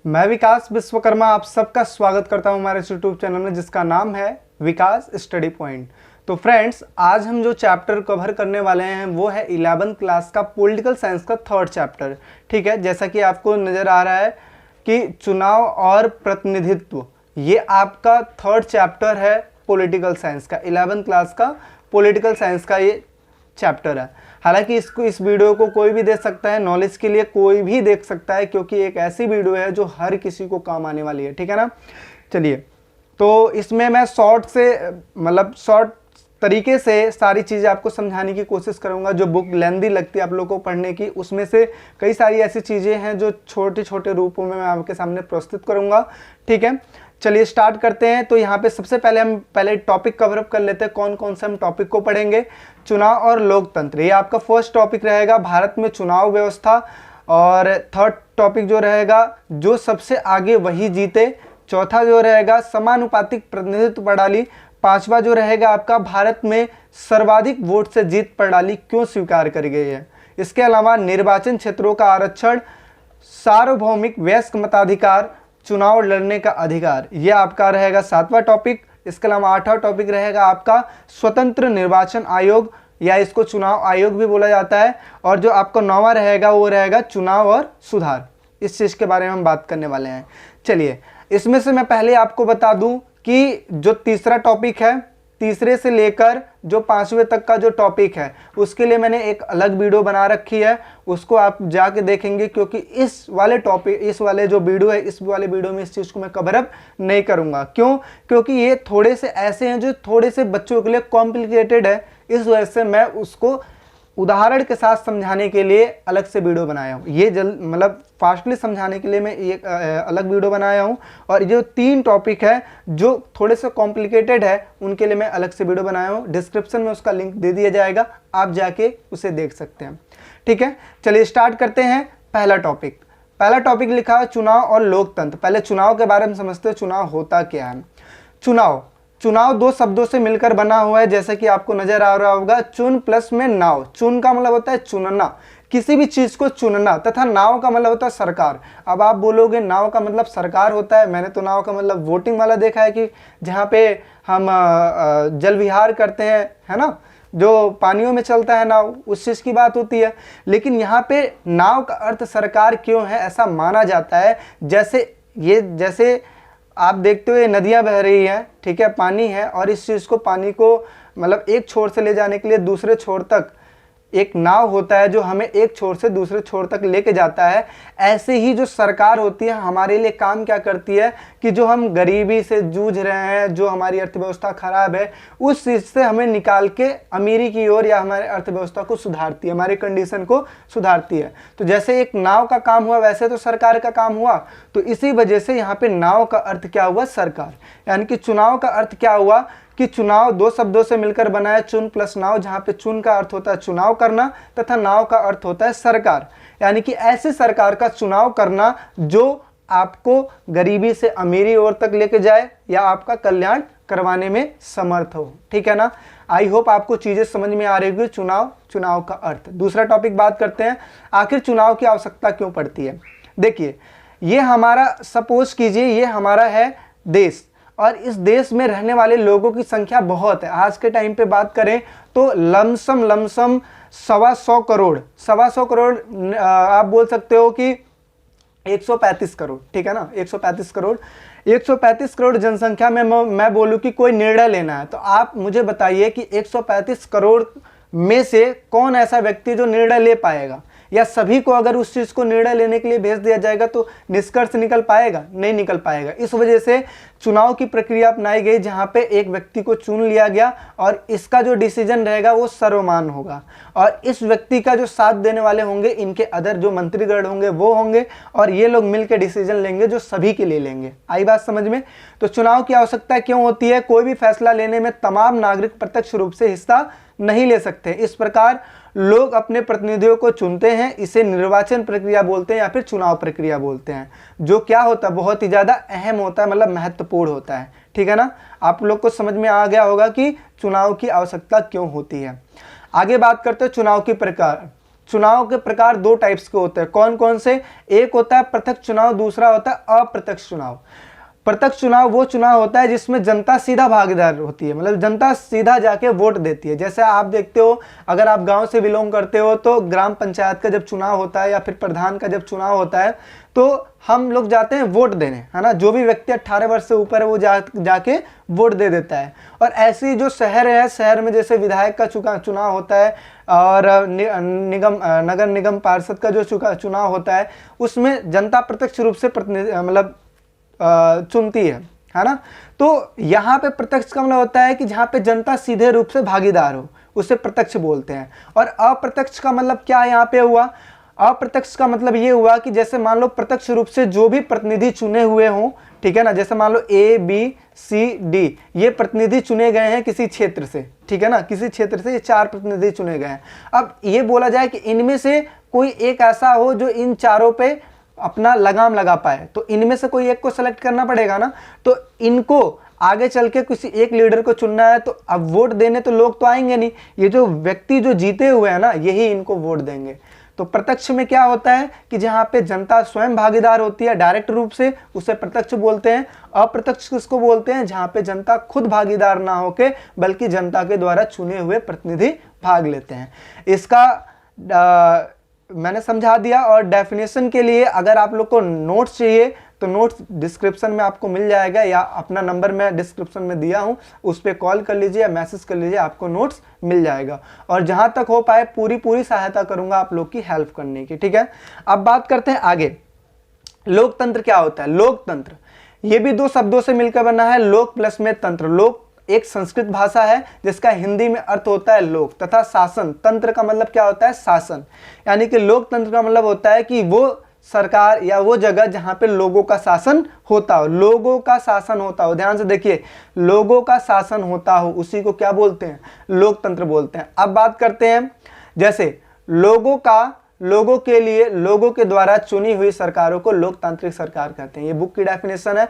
मैं विकास विश्वकर्मा आप सबका स्वागत करता हूं हमारे यूट्यूब चैनल में जिसका नाम है विकास स्टडी पॉइंट। तो फ्रेंड्स, आज हम जो चैप्टर कवर करने वाले हैं वो है 11th क्लास का पॉलिटिकल साइंस का थर्ड चैप्टर। ठीक है, जैसा कि आपको नज़र आ रहा है कि चुनाव और प्रतिनिधित्व, ये आपका थर्ड चैप्टर है पॉलिटिकल साइंस का। 11th क्लास का पॉलिटिकल साइंस का ये चैप्टर है। हालांकि इस वीडियो को कोई भी देख सकता है, नॉलेज के लिए कोई भी देख सकता है, क्योंकि एक ऐसी वीडियो है जो हर किसी को काम आने वाली है। ठीक है ना। चलिए, तो इसमें मैं शॉर्ट तरीके से सारी चीज़ें आपको समझाने की कोशिश करूंगा। जो बुक लेंदी लगती है आप लोगों को पढ़ने की, उसमें से कई सारी ऐसी चीज़ें हैं जो छोटे छोटे रूपों में मैं आपके सामने प्रस्तुत करूंगा। ठीक है, चलिए स्टार्ट करते हैं। तो यहाँ पे सबसे पहले हम टॉपिक कवर अप कर लेते हैं। कौन कौन से हम टॉपिक को पढ़ेंगे? चुनाव और लोकतंत्र, ये आपका फर्स्ट टॉपिक रहेगा, भारत में चुनाव व्यवस्था। और थर्ड टॉपिक जो रहेगा, जो सबसे आगे वही जीते। चौथा जो रहेगा, समानुपातिक प्रतिनिधित्व प्रणाली। पांचवा जो रहेगा आपका, भारत में सर्वाधिक वोट से जीत प्रणाली क्यों स्वीकार करी गई है। इसके अलावा निर्वाचन क्षेत्रों का आरक्षण, सार्वभौमिक वयस्क मताधिकार, चुनाव लड़ने का अधिकार, यह आपका रहेगा सातवां टॉपिक। इसके अलावा आठवां टॉपिक रहेगा आपका स्वतंत्र निर्वाचन आयोग, या इसको चुनाव आयोग भी बोला जाता है। और जो आपका नौवां रहेगा वो रहेगा चुनाव और सुधार। इस चीज़ के बारे में हम बात करने वाले हैं। चलिए, इसमें से मैं पहले आपको बता दूं कि जो तीसरा टॉपिक है, तीसरे से लेकर जो पांचवें तक का जो टॉपिक है, उसके लिए मैंने एक अलग वीडियो बना रखी है, उसको आप जाके देखेंगे। क्योंकि इस वाले जो वीडियो है, इस वाले वीडियो में इस चीज़ को मैं कवर अप नहीं करूँगा। क्यों? क्योंकि ये थोड़े से ऐसे हैं जो थोड़े से बच्चों के लिए कॉम्प्लिकेटेड है। इस वजह से मैं उसको उदाहरण के साथ समझाने के लिए अलग से वीडियो बनाया हूँ। ये फास्टली समझाने के लिए मैं एक अलग वीडियो बनाया हूँ। और जो तीन टॉपिक है जो थोड़े से कॉम्प्लिकेटेड है, उनके लिए मैं अलग से वीडियो बनाया हूँ। डिस्क्रिप्शन में उसका लिंक दे दिया जाएगा, आप जाके उसे देख सकते हैं। ठीक है, चलिए स्टार्ट करते हैं। पहला टॉपिक लिखा है चुनाव और लोकतंत्र। पहले चुनाव के बारे में समझते हैं, चुनाव होता क्या है। चुनाव दो शब्दों से मिलकर बना हुआ है, जैसे कि आपको नजर आ रहा होगा, चुन प्लस में नाव। चुन का मतलब होता है चुनना, किसी भी चीज को चुनना, तथा नाव का मतलब होता है सरकार। अब आप बोलोगे नाव का मतलब सरकार होता है, मैंने तो नाव का मतलब वोटिंग वाला देखा है कि जहाँ पे हम जल विहार करते हैं, है ना, जो पानियों में चलता है नाव, उस चीज की बात होती है। लेकिन यहाँ पे नाव का अर्थ सरकार क्यों है, ऐसा माना जाता है। जैसे आप देखते हुए नदियां बह रही हैं, ठीक है, पानी है, और इस चीज़ को, पानी को एक छोर से ले जाने के लिए दूसरे छोर तक एक नाव होता है जो हमें एक छोर से दूसरे छोर तक लेके जाता है। ऐसे ही जो सरकार होती है हमारे लिए काम क्या करती है कि जो हम गरीबी से जूझ रहे हैं, जो हमारी अर्थव्यवस्था खराब है, उस चीज़ से हमें निकाल के अमीरी की ओर, या हमारे अर्थव्यवस्था को सुधारती है, हमारे कंडीशन को सुधारती है। तो जैसे एक नाव का काम हुआ, वैसे तो सरकार का काम हुआ। तो इसी वजह से यहाँ पे नाव का अर्थ क्या हुआ, सरकार। यानी कि चुनाव का अर्थ क्या हुआ कि चुनाव दो शब्दों से मिलकर बना है, चुन प्लस नाव, जहां पे चुन का अर्थ होता है चुनाव करना, तथा नाव का अर्थ होता है सरकार। यानी कि ऐसी सरकार का चुनाव करना जो आपको गरीबी से अमीरी ओर तक लेके जाए, या आपका कल्याण करवाने में समर्थ हो। ठीक है ना। आई होप आपको चीजें समझ में आ रही होगी। चुनाव का अर्थ। दूसरा टॉपिक बात करते हैं, आखिर चुनाव की आवश्यकता क्यों पड़ती है। देखिए, ये हमारा, सपोज कीजिए ये हमारा है देश, और इस देश में रहने वाले लोगों की संख्या बहुत है। आज के टाइम पे बात करें तो लमसम 125 करोड़, आप बोल सकते हो कि 135 करोड़, ठीक है ना, 135 करोड़ जनसंख्या में मैं बोलूं कि कोई निर्णय लेना है, तो आप मुझे बताइए कि 135 करोड़ में से कौन ऐसा व्यक्ति जो निर्णय ले पाएगा, या सभी को अगर उस चीज को निर्णय लेने के लिए भेज दिया जाएगा तो निष्कर्ष निकल पाएगा? नहीं निकल पाएगा। इस वजह से चुनाव की प्रक्रिया अपनाई गई, जहां पे एक व्यक्ति को चुन लिया गया, और इसका जो डिसीजन रहेगा वो सर्वमान्य होगा। और इस व्यक्ति का जो साथ देने वाले होंगे, इनके अदर जो मंत्रीगण होंगे वो होंगे, और ये लोग मिलकर डिसीजन लेंगे जो सभी के लिए लेंगे। आई बात समझ में। तो चुनाव की आवश्यकता क्यों होती है? कोई भी फैसला लेने में तमाम नागरिक प्रत्यक्ष रूप से हिस्सा नहीं ले सकते। इस प्रकार लोग अपने प्रतिनिधियों को चुनते हैं। इसे निर्वाचन प्रक्रिया बोलते हैं, या फिर चुनाव प्रक्रिया बोलते हैं, जो क्या होता है, बहुत ही ज्यादा अहम होता है, महत्वपूर्ण होता है। ठीक है ना। आप लोग को समझ में आ गया होगा कि चुनाव की आवश्यकता क्यों होती है। आगे बात करते हैं चुनाव की प्रकार। चुनाव के प्रकार दो टाइप्स के होते हैं। कौन कौन से? एक होता है प्रत्यक्ष चुनाव, दूसरा होता है अप्रत्यक्ष चुनाव। प्रत्यक्ष चुनाव वो चुनाव होता है जिसमें जनता सीधा भागीदार होती है, मतलब जनता सीधा जाके वोट देती है। जैसे आप देखते हो, अगर आप गांव से बिलोंग करते हो तो ग्राम पंचायत का जब चुनाव होता है या फिर प्रधान का जब चुनाव होता है तो हम लोग जाते हैं वोट देने, है ना। जो भी व्यक्ति 18 वर्ष से ऊपर है वो जाके वोट दे देता है। और ऐसी जो शहर है, शहर में जैसे विधायक का चुनाव होता है और नगर निगम पार्षद का जो चुनाव होता है, उसमें जनता प्रत्यक्ष रूप से मतलब चुनती है ना। तो यहाँ पे प्रत्यक्ष का मतलब होता है कि जहाँ पे जनता सीधे रूप से भागीदार हो, उसे प्रत्यक्ष बोलते हैं। और अप्रत्यक्ष का मतलब क्या यहाँ पे हुआ? अप्रत्यक्ष का मतलब ये हुआ कि जैसे मान लो प्रत्यक्ष रूप से जो भी प्रतिनिधि चुने हुए हों, ठीक है ना, जैसे मान लो A B C D ये प्रतिनिधि चुने गए हैं किसी क्षेत्र से, ठीक है ना, किसी क्षेत्र से ये 4 प्रतिनिधि चुने गए हैं। अब ये बोला जाए कि इनमें से कोई एक ऐसा हो जो इन चारों पे अपना लगाम लगा पाए, तो इनमें से कोई एक को सेलेक्ट करना पड़ेगा ना। तो इनको आगे चल के किसी एक लीडर को चुनना है, तो अब वोट देने तो लोग तो आएंगे नहीं, ये जो व्यक्ति जो जीते हुए हैं ना, यही इनको वोट देंगे। तो प्रत्यक्ष में क्या होता है कि जहां पे जनता स्वयं भागीदार होती है डायरेक्ट रूप से, उसे प्रत्यक्ष बोलते हैं। अप्रत्यक्ष किसको बोलते हैं? जहां पे जनता खुद भागीदार ना होके बल्कि जनता के द्वारा चुने हुए प्रतिनिधि भाग लेते हैं। इसका मैंने समझा दिया। और डेफिनेशन के लिए अगर आप लोग को नोट्स चाहिए तो नोट्स डिस्क्रिप्शन में आपको मिल जाएगा, या अपना नंबर मैं डिस्क्रिप्शन में दिया हूं, उस पर कॉल कर लीजिए या मैसेज कर लीजिए, आपको नोट्स मिल जाएगा। और जहां तक हो पाए पूरी सहायता करूंगा आप लोग की हेल्प करने की, ठीक है। अब बात करते हैं आगे, लोकतंत्र क्या होता है? लोकतंत्र ये भी 2 शब्दों से मिलकर बना है, लोक प्लस में तंत्र। लोक एक संस्कृत भाषा है जिसका हिंदी में अर्थ होता है लोक, तथा शासन। तंत्र का मतलब क्या होता है? शासन। यानी कि लोकतंत्र का मतलब होता है कि वो सरकार या वो जगह जहां पे लोगों का शासन होता हो, लोगों का शासन होता हो। ध्यान से देखिए, लोगों का शासन होता हो, उसी को क्या बोलते हैं? लोकतंत्र बोलते हैं। अब बात करते हैं, जैसे लोगों के लिए, लोगों के द्वारा चुनी हुई सरकारों को लोकतांत्रिक सरकार कहते हैं। ये बुक की डेफिनेशन है।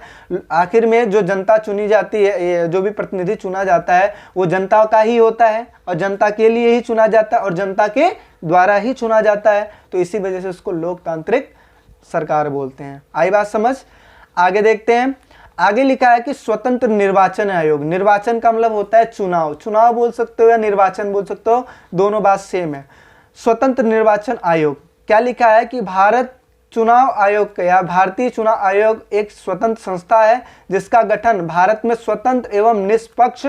आखिर में जो जनता चुनी जाती है, जो भी प्रतिनिधि चुना जाता है, वो जनता का ही होता है और जनता के लिए ही चुना जाता है और जनता के द्वारा ही चुना जाता है। तो इसी वजह से उसको लोकतांत्रिक सरकार बोलते हैं। आई बात समझ? आगे देखते हैं। आगे लिखा है कि स्वतंत्र निर्वाचन आयोग। निर्वाचन का मतलब होता है चुनाव, चुनाव बोल सकते हो या निर्वाचन बोल सकते हो, दोनों बात सेम है। स्वतंत्र निर्वाचन आयोग क्या लिखा है कि भारत चुनाव आयोग या भारतीय चुनाव आयोग एक स्वतंत्र संस्था है जिसका गठन भारत में स्वतंत्र एवं निष्पक्ष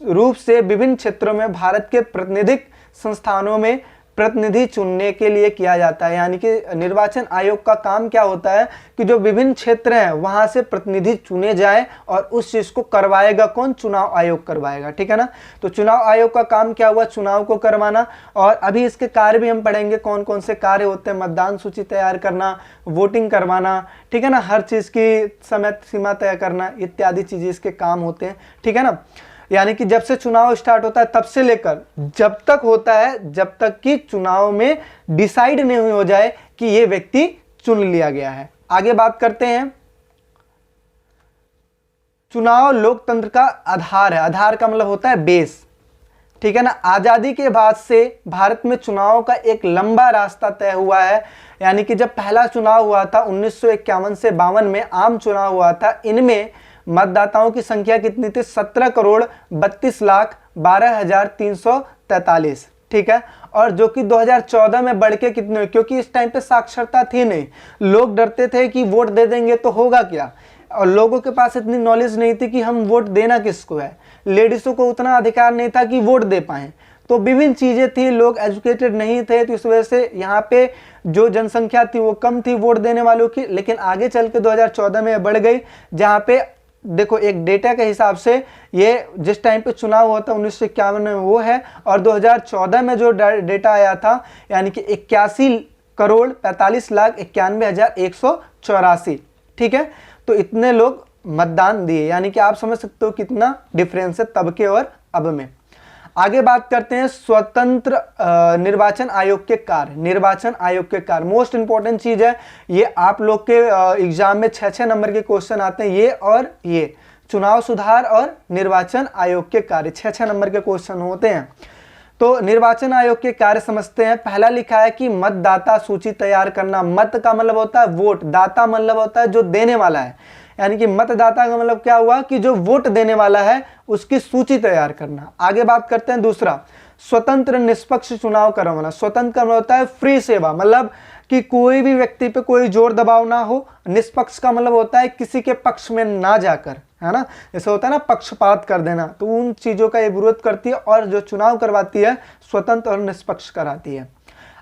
रूप से विभिन्न क्षेत्रों में भारत के प्रतिनिधिक संस्थानों में प्रतिनिधि चुनने के लिए किया जाता है। यानी कि निर्वाचन आयोग का काम क्या होता है कि जो विभिन्न क्षेत्र हैं वहां से प्रतिनिधि चुने जाएं, और उस चीज को करवाएगा कौन? चुनाव आयोग करवाएगा, ठीक है ना। तो चुनाव आयोग का काम क्या हुआ? चुनाव को करवाना। और अभी इसके कार्य भी हम पढ़ेंगे, कौन कौन से कार्य होते हैं। मतदान सूची तैयार करना, वोटिंग करवाना, ठीक है ना, हर चीज की समय सीमा तय करना, इत्यादि चीजें इसके काम होते हैं, ठीक है ना। यानी कि जब से चुनाव स्टार्ट होता है तब से लेकर जब तक होता है, जब तक कि चुनाव में डिसाइड नहीं हो जाए कि ये व्यक्ति चुन लिया गया है। आगे बात करते हैं, चुनाव लोकतंत्र का आधार है। आधार का मतलब होता है बेस, ठीक है ना। आजादी के बाद से भारत में चुनाव का एक लंबा रास्ता तय हुआ है। यानी कि जब पहला चुनाव हुआ था 1951 से 52 में आम चुनाव हुआ था, इनमें मतदाताओं की संख्या कितनी थी? 17,32,12,343, ठीक है। और जो कि 2014 में बढ़ के कितने, क्योंकि इस टाइम पे साक्षरता थी नहीं, लोग डरते थे कि वोट दे देंगे तो होगा क्या, और लोगों के पास इतनी नॉलेज नहीं थी कि हम वोट देना किसको है। लेडीजों को उतना अधिकार नहीं था कि वोट दे पाएं, तो विभिन्न चीजें थी, लोग एजुकेटेड नहीं थे, तो इस वजह से यहाँ पे जो जनसंख्या थी वो कम थी वोट देने वालों की। लेकिन आगे चल के 2014 में बढ़ गई, जहाँ पे देखो एक डेटा के हिसाब से ये जिस टाइम पे चुनाव हुआ था 1951 में वो है, और 2014 में जो डेटा आया था यानी कि 81,45,91,184, ठीक है। तो इतने लोग मतदान दिए, यानी कि आप समझ सकते हो कितना डिफरेंस है तब के और अब में। आगे बात करते हैं स्वतंत्र निर्वाचन आयोग के कार्य। निर्वाचन आयोग के कार्य मोस्ट इंपॉर्टेंट चीज है, ये आप लोग के एग्जाम में 6 नंबर के क्वेश्चन आते हैं, ये और ये चुनाव सुधार और निर्वाचन आयोग के कार्य 6 नंबर के क्वेश्चन होते हैं। तो निर्वाचन आयोग के कार्य समझते हैं। पहला लिखा है कि मतदाता सूची तैयार करना। मत का मतलब होता है वोट, दाता मतलब होता है जो देने वाला है, यानी कि मतदाता का मतलब क्या हुआ कि जो वोट देने वाला है उसकी सूची तैयार करना। आगे बात करते हैं दूसरा, स्वतंत्र निष्पक्ष चुनाव करवाना। स्वतंत्र का मतलब होता है फ्री सेवा, मतलब कि कोई भी व्यक्ति पे कोई जोर दबाव ना हो। निष्पक्ष का मतलब होता है किसी के पक्ष में ना जाकर, है ना, जैसे होता है ना पक्षपात कर देना, तो उन चीजों का ये विरोध करती है और जो चुनाव करवाती है स्वतंत्र और निष्पक्ष कराती है।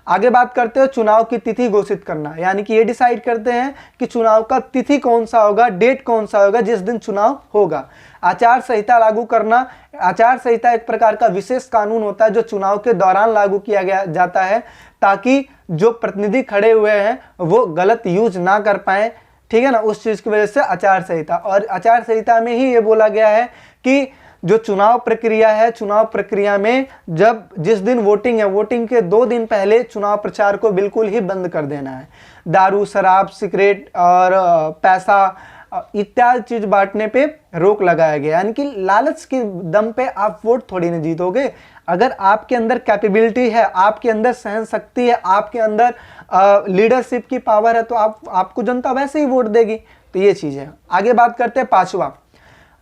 आगे बात करते हैं चुनाव की तिथि घोषित करना, यानी कि ये डिसाइड करते हैं कि चुनाव का तिथि कौन सा होगा, डेट कौन सा होगा जिस दिन चुनाव होगा। आचार संहिता लागू करना। आचार संहिता एक प्रकार का विशेष कानून होता है जो चुनाव के दौरान लागू किया गया जाता है ताकि जो प्रतिनिधि खड़े हुए हैं वो गलत यूज ना कर पाए, ठीक है ना, उस चीज की वजह से आचार संहिता। और आचार संहिता में ही ये बोला गया है कि जो चुनाव प्रक्रिया है, चुनाव प्रक्रिया में जब जिस दिन वोटिंग है, वोटिंग के 2 दिन पहले चुनाव प्रचार को बिल्कुल ही बंद कर देना है। दारू, शराब, सिगरेट और पैसा इत्यादि चीज बांटने पे रोक लगाया गया, यानी कि लालच के दम पे आप वोट थोड़ी ना जीतोगे। अगर आपके अंदर कैपेबिलिटी है, आपके अंदर सहन शक्ति है, आपके अंदर लीडरशिप की पावर है, तो आपको जनता वैसे ही वोट देगी। तो ये चीज है। आगे बात करते हैं पांचवा,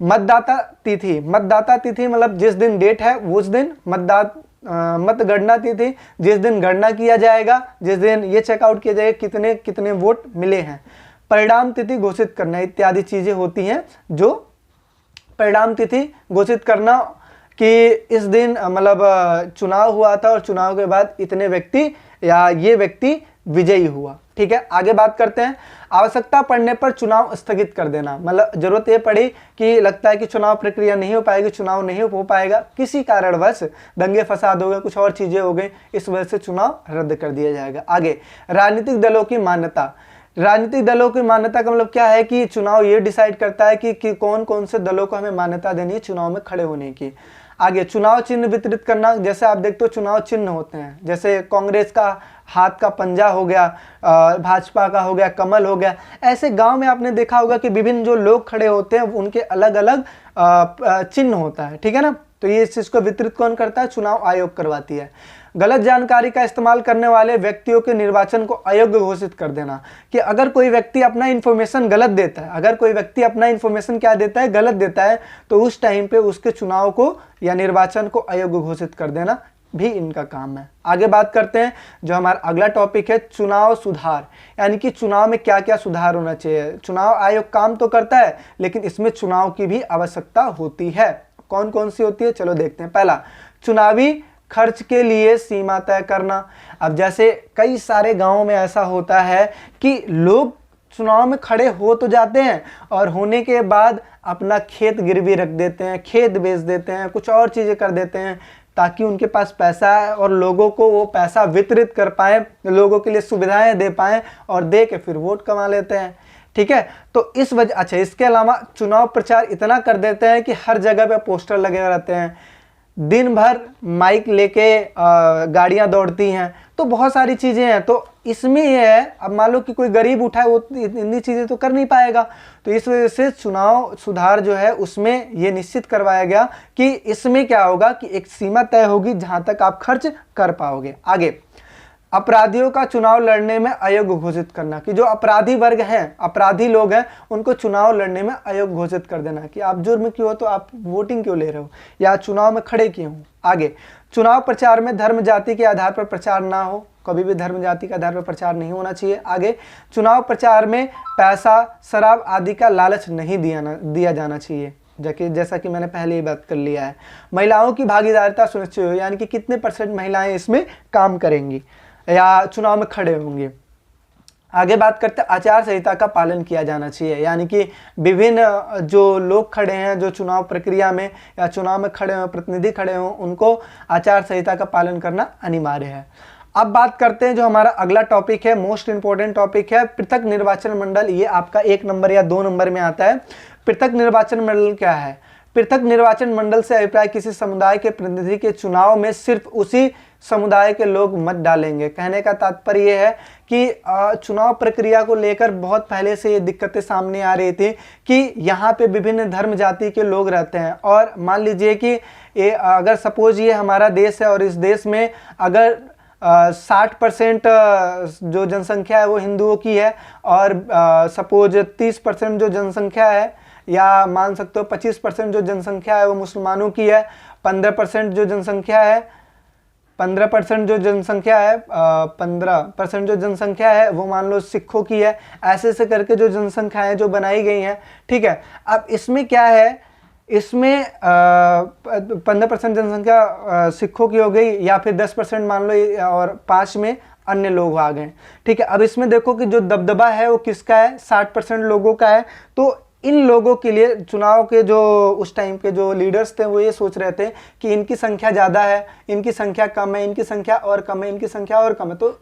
मतदाता तिथि। मतदाता तिथि मतलब जिस दिन डेट है उस दिन मतगणना तिथि, जिस दिन गणना किया जाएगा, जिस दिन ये चेकआउट किया जाएगा कितने कितने वोट मिले हैं। परिणाम तिथि घोषित करना इत्यादि चीजें होती हैं जो परिणाम तिथि घोषित करना कि इस दिन मतलब चुनाव हुआ था और चुनाव के बाद इतने व्यक्ति या ये व्यक्ति विजयी हुआ, ठीक है। आगे बात करते हैं आवश्यकता पड़ने पर चुनाव स्थगित कर देना। मतलब जरूरत ये पड़ी कि लगता है कि चुनाव प्रक्रिया नहीं हो पाएगी, चुनाव नहीं हो पाएगा, किसी कारणवश दंगे फसाद हो गए, कुछ और चीजें हो गई, इस वजह से चुनाव रद्द कर दिया जाएगा। आगे राजनीतिक दलों की मान्यता। राजनीतिक दलों की मान्यता का मतलब क्या है कि चुनाव ये डिसाइड करता है कि कौन कौन से दलों को हमें मान्यता देनी है चुनाव में खड़े होने की। आगे चुनाव चिन्ह वितरित करना। जैसे आप देखते हो चुनाव चिन्ह होते हैं, जैसे कांग्रेस का हाथ का पंजा हो गया, भाजपा का हो गया कमल हो गया। ऐसे गांव में आपने देखा होगा कि विभिन्न जो लोग खड़े होते हैं उनके अलग अलग चिन्ह होता है, ठीक है ना। तो ये इस चीज को वितरित कौन करता है, चुनाव आयोग करवाती है। गलत जानकारी का इस्तेमाल करने वाले व्यक्तियों के निर्वाचन को अयोग्य घोषित कर देना, कि अगर कोई व्यक्ति अपना इंफॉर्मेशन गलत देता है, अगर कोई व्यक्ति अपना इंफॉर्मेशन क्या देता है, गलत देता है, तो उस टाइम पे उसके चुनाव को या निर्वाचन को अयोग्य घोषित कर देना भी इनका काम है। आगे बात करते हैं जो हमारा अगला टॉपिक है चुनाव सुधार, यानी कि चुनाव में क्या क्या सुधार होना चाहिए। चुनाव आयोग काम तो करता है लेकिन इसमें चुनाव की भी आवश्यकता होती है। कौन कौन सी होती है, चलो देखते हैं। पहला, चुनावी खर्च के लिए सीमा तय करना। अब जैसे कई सारे गांवों में ऐसा होता है कि लोग चुनाव में खड़े हो तो जाते हैं और होने के बाद अपना खेत गिरवी रख देते हैं, खेत बेच देते हैं, कुछ और चीजें कर देते हैं ताकि उनके पास पैसा है और लोगों को वो पैसा वितरित कर पाए, लोगों के लिए सुविधाएं दे पाए और दे के फिर वोट कमा लेते हैं, ठीक है। तो इस वजह, अच्छा इसके अलावा चुनाव प्रचार इतना कर देते हैं कि हर जगह पे पोस्टर लगे रहते हैं, दिन भर माइक लेके गाड़ियां दौड़ती हैं, तो बहुत सारी चीजें हैं। तो इसमें यह है, अब मान लो कि कोई गरीब उठाए वो इतनी चीजें तो कर नहीं पाएगा, तो इस वजह से चुनाव सुधार जो है उसमें ये निश्चित करवाया गया कि इसमें क्या होगा कि एक सीमा तय होगी जहां तक आप खर्च कर पाओगे। आगे, अपराधियों का चुनाव लड़ने में अयोग्य घोषित करना, कि जो अपराधी वर्ग हैं, अपराधी लोग हैं, उनको चुनाव लड़ने में अयोग्य घोषित कर देना कि आप जुर्म क्यों हो तो आप वोटिंग क्यों ले रहे हो या चुनाव में खड़े क्यों हो। आगे, चुनाव प्रचार में धर्म जाति के आधार पर प्रचार ना हो, कभी भी धर्म जाति के आधार पर प्रचार नहीं होना चाहिए। आगे, चुनाव प्रचार में पैसा, शराब आदि का लालच नहीं दिया जाना चाहिए, जैसा कि मैंने पहले ही बात कर लिया है। महिलाओं की भागीदारिता सुनिश्चित हो, यानी कि कितने % महिलाएं इसमें काम करेंगी या चुनाव में खड़े होंगे। आगे बात करते हैं आचार संहिता का पालन किया जाना चाहिए, यानी कि विभिन्न जो लोग खड़े हैं जो चुनाव प्रक्रिया में या चुनाव में खड़े हों, प्रतिनिधि खड़े हों, उनको आचार संहिता का पालन करना अनिवार्य है। अब बात करते हैं जो हमारा अगला टॉपिक है, मोस्ट इंपॉर्टेंट टॉपिक है पृथक निर्वाचन मंडल। ये आपका 1 नंबर या 2 नंबर में आता है। पृथक निर्वाचन मंडल क्या है? पृथक निर्वाचन मंडल से अभिप्राय किसी समुदाय के प्रतिनिधि के चुनाव में सिर्फ उसी समुदाय के लोग मत डालेंगे। कहने का तात्पर्य यह है कि चुनाव प्रक्रिया को लेकर बहुत पहले से ये दिक्कतें सामने आ रही थी कि यहाँ पे विभिन्न धर्म जाति के लोग रहते हैं, और मान लीजिए कि अगर सपोज ये हमारा देश है और इस देश में अगर 60% जो जनसंख्या है वो हिंदुओं की है, और सपोज 30% जो जनसंख्या है, या मान सकते हो 25% जो जनसंख्या है वो मुसलमानों की है, 15% जो जनसंख्या है 15% जो जनसंख्या है वो मान लो सिखों की है, ऐसे ऐसे करके जो जनसंख्याएं जो बनाई गई हैं, ठीक है। अब इसमें क्या है, इसमें 15% जनसंख्या सिखों की हो गई, या फिर 10% मान लो, और 5 में अन्य लोग आ गए, ठीक है। अब इसमें देखो कि जो दबदबा है वो किसका है, 60% लोगों का है। तो इन लोगों के लिए चुनाव के जो उस टाइम के जो लीडर्स थे वो ये सोच रहे थे कि इनकी संख्या ज़्यादा है, इनकी संख्या कम है, इनकी संख्या और कम है, इनकी संख्या और कम है। तो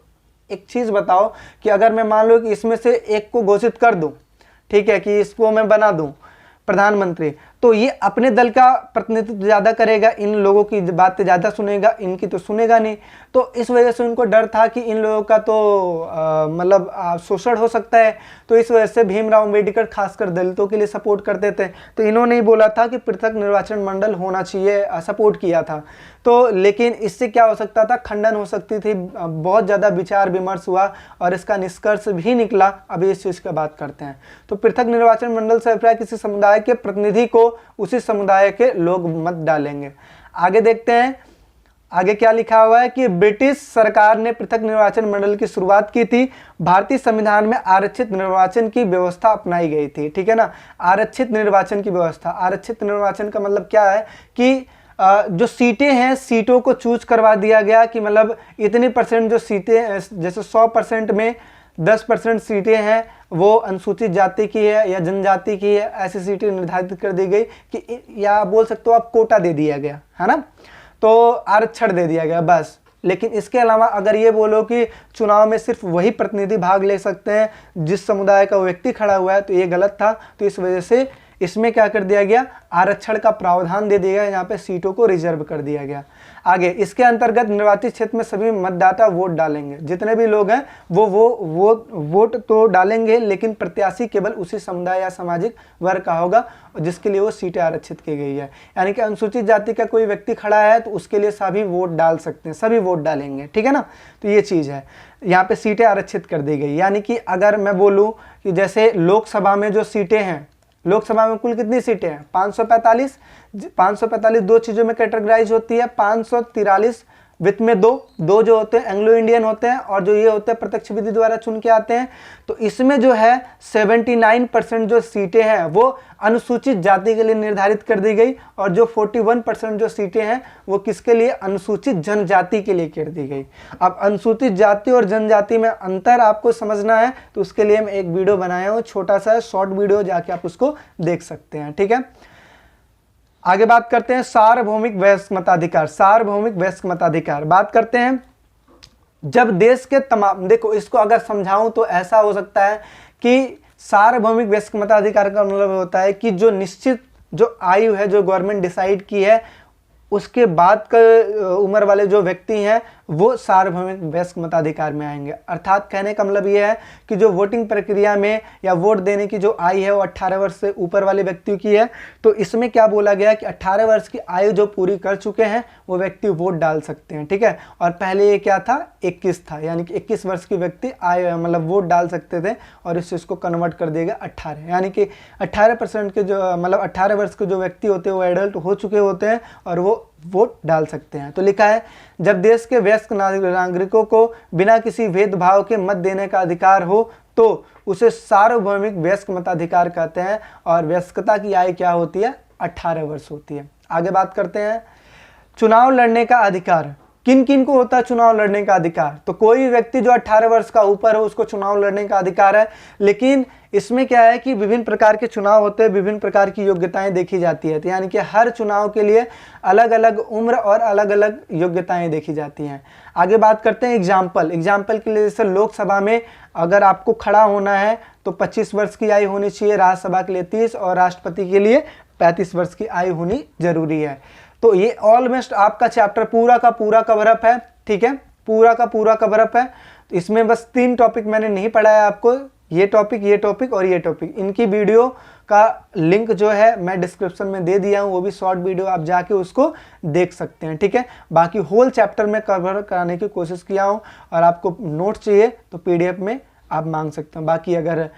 एक चीज़ बताओ कि अगर मैं मान लो कि इसमें से एक को घोषित कर दूं, ठीक है, कि इसको मैं बना दूं प्रधानमंत्री, तो ये अपने दल का प्रतिनिधित्व ज़्यादा करेगा, इन लोगों की बातें ज़्यादा सुनेगा, इनकी तो सुनेगा नहीं। तो इस वजह से उनको डर था कि इन लोगों का तो मतलब शोषण हो सकता है। तो इस वजह से भीमराव अम्बेडकर खासकर दलितों के लिए सपोर्ट करते थे। तो इन्होंने ही बोला था कि पृथक निर्वाचन मंडल होना चाहिए, सपोर्ट किया था। तो लेकिन इससे क्या हो सकता था, खंडन हो सकती थी, बहुत ज़्यादा विचार विमर्श हुआ और इसका निष्कर्ष भी निकला। अभी इस चीज़ की बात करते हैं। तो पृथक निर्वाचन मंडल से अभिप्राय किसी समुदाय के प्रतिनिधि को उसी समुदाय के लोग मत डालेंगे। आगे देखते हैं, आगे क्या लिखा हुआ है कि ब्रिटिश सरकार ने पृथक निर्वाचन मंडल की शुरुआत की थी। भारतीय संविधान में आरक्षित निर्वाचन की व्यवस्था अपनाई गई थी, ठीक है ना। आरक्षित निर्वाचन की व्यवस्था, आरक्षित निर्वाचन का मतलब क्या है कि जो सीटें हैं, सीटों को चूज करवा दिया गया कि मतलब इतनी परसेंट जो सीटें, जैसे 100% में 10% सीटें हैं वो अनुसूचित जाति की है या जनजाति की है, ऐसी सीटें निर्धारित कर दी गई कि, या बोल सकते हो आप कोटा दे दिया गया है ना, तो आरक्षण दे दिया गया बस। लेकिन इसके अलावा अगर ये बोलो कि चुनाव में सिर्फ वही प्रतिनिधि भाग ले सकते हैं जिस समुदाय का व्यक्ति खड़ा हुआ है, तो ये गलत था। तो इस वजह से इसमें क्या कर दिया गया, आरक्षण का प्रावधान दे दिया गया, यहाँ पे सीटों को रिजर्व कर दिया गया। आगे इसके अंतर्गत निर्वाचित क्षेत्र में सभी मतदाता वोट डालेंगे, जितने भी लोग हैं वो वोट तो डालेंगे, लेकिन प्रत्याशी केवल उसी समुदाय या सामाजिक वर्ग का होगा जिसके लिए वो सीटें आरक्षित की गई है। यानी कि अनुसूचित जाति का कोई व्यक्ति खड़ा है तो उसके लिए सभी वोट डाल सकते हैं, सभी वोट डालेंगे, ठीक है ना। तो ये चीज़ है, यहाँ पे सीटें आरक्षित कर दी गई। यानी कि अगर मैं बोलूँ कि जैसे लोकसभा में जो सीटें हैं, लोकसभा में कुल कितनी सीटें हैं, 545। 545 दो चीज़ों में कैटेगराइज होती है, 543 वित्त में दो जो होते हैं एंग्लो इंडियन होते हैं, और जो ये होते हैं प्रत्यक्ष विधि द्वारा चुन के आते हैं। तो इसमें जो है 79% जो सीटें हैं वो अनुसूचित जाति के लिए निर्धारित कर दी गई, और जो 41% जो सीटें हैं वो किसके लिए, अनुसूचित जनजाति के लिए कर दी गई। अब अनुसूचित जाति और जनजाति में अंतर आपको समझना है तो उसके लिए मैं एक वीडियो बनाया हूँ, छोटा सा शॉर्ट वीडियो, जाके आप उसको देख सकते हैं, ठीक है। आगे बात करते हैं सार्वभौमिक वयस्क मताधिकार। सार्वभौमिक वयस्क मताधिकार बात करते हैं, जब देश के तमाम, देखो इसको अगर समझाऊं तो ऐसा हो सकता है कि सार्वभौमिक वयस्क मताधिकार का मतलब होता है कि जो निश्चित जो आयु है जो गवर्नमेंट डिसाइड की है उसके बाद का उम्र वाले जो व्यक्ति हैं वो सार्वभौमिक वयस्क मताधिकार में आएंगे। अर्थात कहने का मतलब ये है कि जो वोटिंग प्रक्रिया में या वोट देने की जो आयु है वो 18 वर्ष से ऊपर वाले व्यक्तियों की है। तो इसमें क्या बोला गया कि 18 वर्ष की आयु जो पूरी कर चुके हैं वो व्यक्ति वोट डाल सकते हैं, ठीक है। और पहले ये क्या था, 21 था, यानी कि 21 वर्ष की व्यक्ति मतलब वोट डाल सकते थे, और इससे इसको कन्वर्ट कर देगा 18, यानी कि 18% के जो मतलब 18 वर्ष के जो व्यक्ति होते हैं वो एडल्ट हो चुके होते हैं और वो वोट डाल सकते हैं। तो लिखा है, जब देश के वयस्क नागरिकों को बिना किसी भेदभाव के मत देने का अधिकार हो तो उसे सार्वभौमिक वयस्क मताधिकार कहते हैं, और वयस्कता की आयु क्या होती है, 18 वर्ष होती है। आगे बात करते हैं, चुनाव लड़ने का अधिकार किन किन को होता है चुनाव लड़ने का अधिकार। तो कोई भी व्यक्ति जो 18 वर्ष का ऊपर हो उसको चुनाव लड़ने का अधिकार है। लेकिन इसमें क्या है कि विभिन्न प्रकार के चुनाव होते हैं, विभिन्न प्रकार की योग्यताएं देखी जाती है। तो यानी कि हर चुनाव के लिए अलग अलग उम्र और अलग अलग योग्यताएं देखी जाती हैं। आगे बात करते हैं एग्जाम्पल के लिए, जैसे लोकसभा में अगर आपको खड़ा होना है तो 25 वर्ष की आयु होनी चाहिए, राज्यसभा के लिए 30 और राष्ट्रपति के लिए 35 वर्ष की आयु होनी जरूरी है। तो ये ऑलमोस्ट आपका चैप्टर पूरा का पूरा कवरअप है, ठीक है, पूरा का पूरा कवरअप है। तो इसमें बस 3 टॉपिक मैंने नहीं पढ़ाया आपको, ये टॉपिक, ये टॉपिक और ये टॉपिक। इनकी वीडियो का लिंक जो है मैं डिस्क्रिप्शन में दे दिया हूँ, वो भी शॉर्ट वीडियो, आप जाके उसको देख सकते हैं, ठीक है। बाकी होल चैप्टर में कवर कराने की कोशिश किया हूँ, और आपको नोट चाहिए तो PDF में आप मांग सकते हैं। बाकी अगर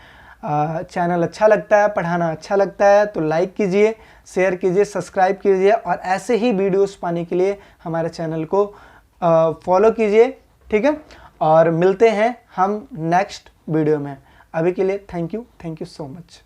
चैनल अच्छा लगता है, पढ़ाना अच्छा लगता है तो लाइक कीजिए, शेयर कीजिए, सब्सक्राइब कीजिए, और ऐसे ही वीडियोस पाने के लिए हमारे चैनल को फॉलो कीजिए, ठीक है। और मिलते हैं हम नेक्स्ट वीडियो में। अभी के लिए थैंक यू सो मच।